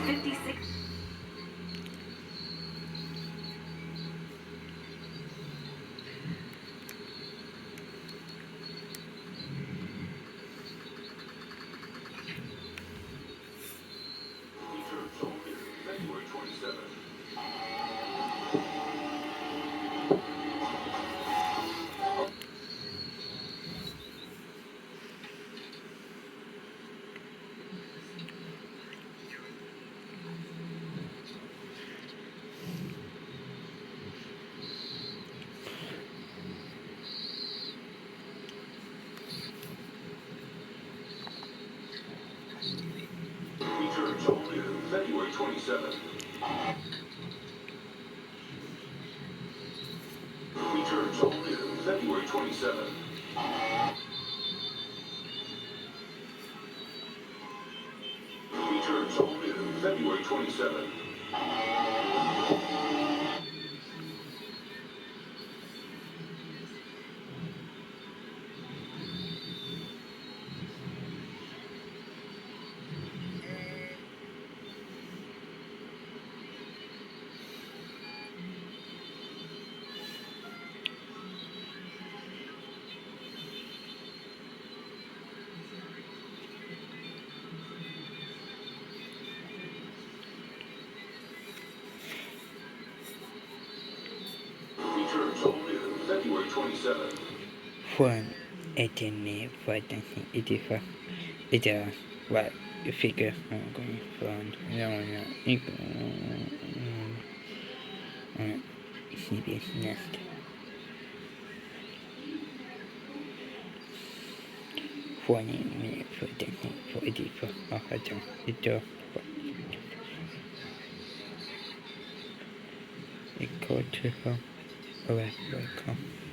56. February 27th. Returns only February 27th. Returns only February 27th. Returns only February 27th. Returns only February 27th. From 18 for 84 it what you figure I'm going from CBS next 40 for 84 it equal to away welcome